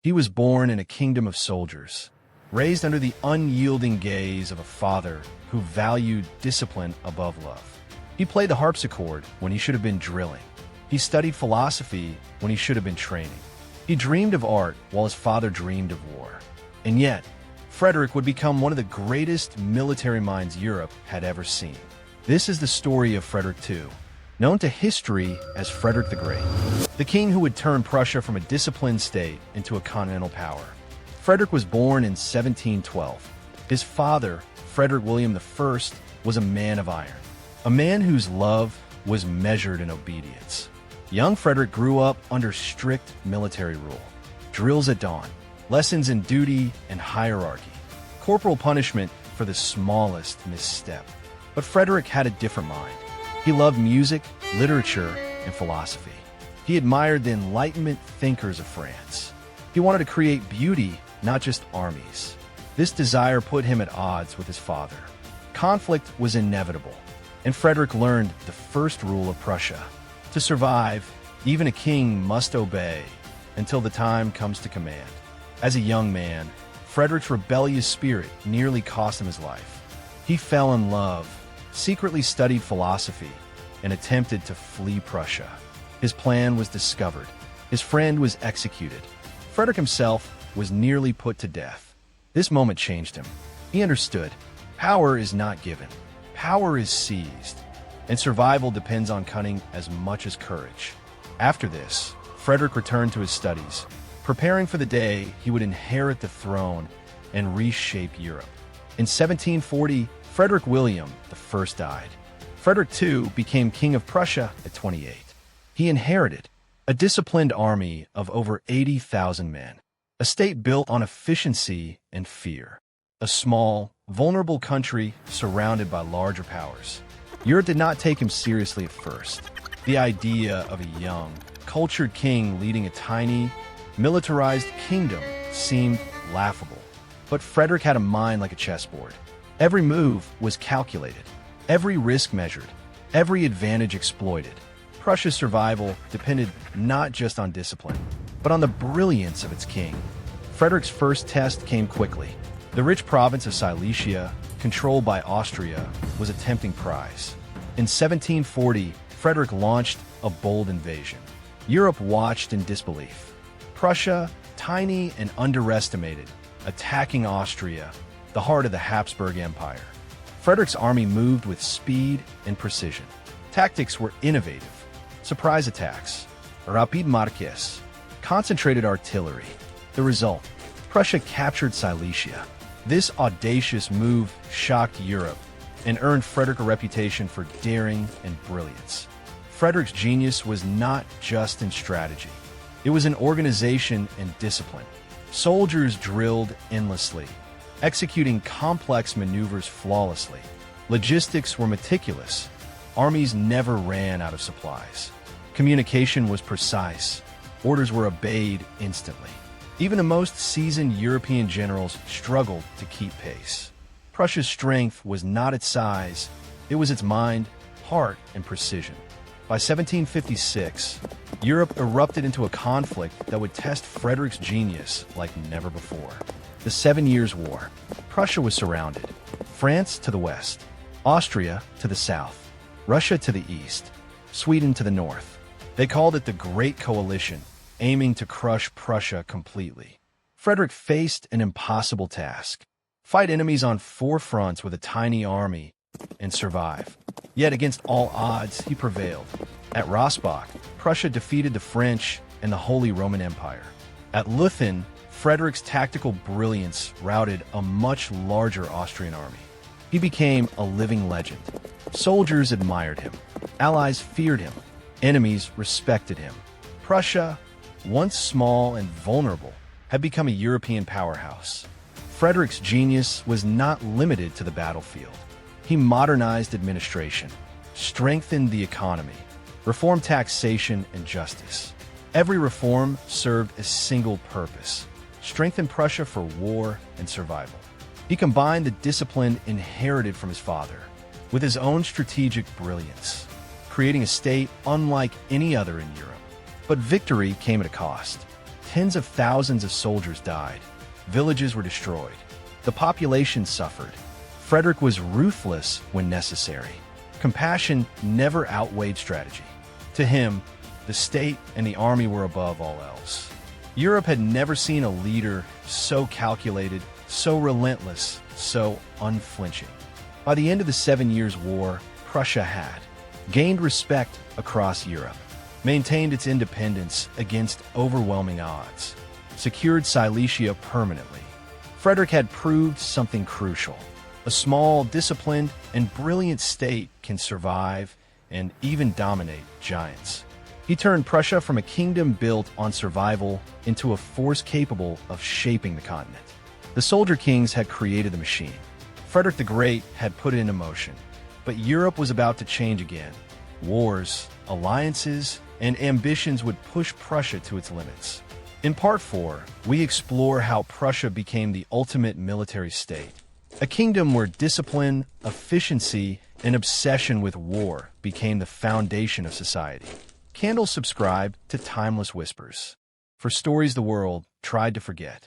He was born in a kingdom of soldiers, raised under the unyielding gaze of a father who valued discipline above love. He played the harpsichord when he should have been drilling. He studied philosophy when he should have been training. He dreamed of art while his father dreamed of war. And yet, Frederick would become one of the greatest military minds Europe had ever seen. This is the story of Frederick II, known to history as Frederick the Great, the king who would turn Prussia from a disciplined state into a continental power. Frederick was born in 1712. His father, Frederick William I, was a man of iron, a man whose love was measured in obedience. Young Frederick grew up under strict military rule, drills at dawn, lessons in duty and hierarchy, corporal punishment for the smallest misstep. But Frederick had a different mind. He loved music, literature, and philosophy. He admired the enlightenment thinkers of France. He wanted to create beauty, not just armies. This desire put him at odds with his father. Conflict was inevitable, and Frederick learned the first rule of Prussia. To survive, even a king must obey until the time comes to command. As a young man, Frederick's rebellious spirit nearly cost him his life. He fell in love, secretly studied philosophy, and attempted to flee Prussia. His plan was discovered. His friend was executed. Frederick himself was nearly put to death. This moment changed him. He understood, power is not given. Power is seized, and survival depends on cunning as much as courage. After this, Frederick returned to his studies, preparing for the day he would inherit the throne and reshape Europe. In 1740, Frederick William I died. Frederick II became King of Prussia at 28. He inherited a disciplined army of over 80,000 men, a state built on efficiency and fear, a small, vulnerable country surrounded by larger powers. Europe did not take him seriously at first. The idea of a young, cultured king leading a tiny, militarized kingdom seemed laughable. But Frederick had a mind like a chessboard. Every move was calculated, every risk measured, every advantage exploited. Prussia's survival depended not just on discipline, but on the brilliance of its king. Frederick's first test came quickly. The rich province of Silesia, controlled by Austria, was a tempting prize. In 1740, Frederick launched a bold invasion. Europe watched in disbelief. Prussia, tiny and underestimated, attacking Austria, the heart of the Habsburg Empire. Frederick's army moved with speed and precision. Tactics were innovative. Surprise attacks, rapid marches, concentrated artillery. The result, Prussia captured Silesia. This audacious move shocked Europe and earned Frederick a reputation for daring and brilliance. Frederick's genius was not just in strategy. It was in organization and discipline. Soldiers drilled endlessly, executing complex maneuvers flawlessly. Logistics were meticulous. Armies never ran out of supplies. Communication was precise. Orders were obeyed instantly. Even the most seasoned European generals struggled to keep pace. Prussia's strength was not its size, it was its mind, heart, and precision. By 1756, Europe erupted into a conflict that would test Frederick's genius like never before. The 7 Years' War. Prussia was surrounded. France to the west, Austria to the south, Russia to the east, Sweden to the north. They called it the Great Coalition, aiming to crush Prussia completely. Frederick faced an impossible task: fight enemies on 4 fronts with a tiny army and survive. Yet against all odds, he prevailed. At Rossbach, Prussia defeated the French and the Holy Roman Empire. At Leuthen, Frederick's tactical brilliance routed a much larger Austrian army. He became a living legend. Soldiers admired him. Allies feared him. Enemies respected him. Prussia, once small and vulnerable, had become a European powerhouse. Frederick's genius was not limited to the battlefield. He modernized administration, strengthened the economy, reformed taxation and justice. Every reform served a single purpose: strengthen Prussia for war and survival. He combined the discipline inherited from his father with his own strategic brilliance, creating a state unlike any other in Europe. But victory came at a cost. Tens of thousands of soldiers died. Villages were destroyed. The population suffered. Frederick was ruthless when necessary. Compassion never outweighed strategy. To him, the state and the army were above all else. Europe had never seen a leader so calculated, so relentless, so unflinching. By the end of the 7 Years' War, Prussia had gained respect across Europe, maintained its independence against overwhelming odds, secured Silesia permanently. Frederick had proved something crucial. A small, disciplined, and brilliant state can survive and even dominate giants. He turned Prussia from a kingdom built on survival into a force capable of shaping the continent. The soldier kings had created the machine. Frederick the Great had put it into motion. But Europe was about to change again. Wars, alliances, and ambitions would push Prussia to its limits. In Part 4, we explore how Prussia became the ultimate military state. A kingdom where discipline, efficiency, and obsession with war became the foundation of society. Candles subscribe to Timeless Whispers for stories the world tried to forget.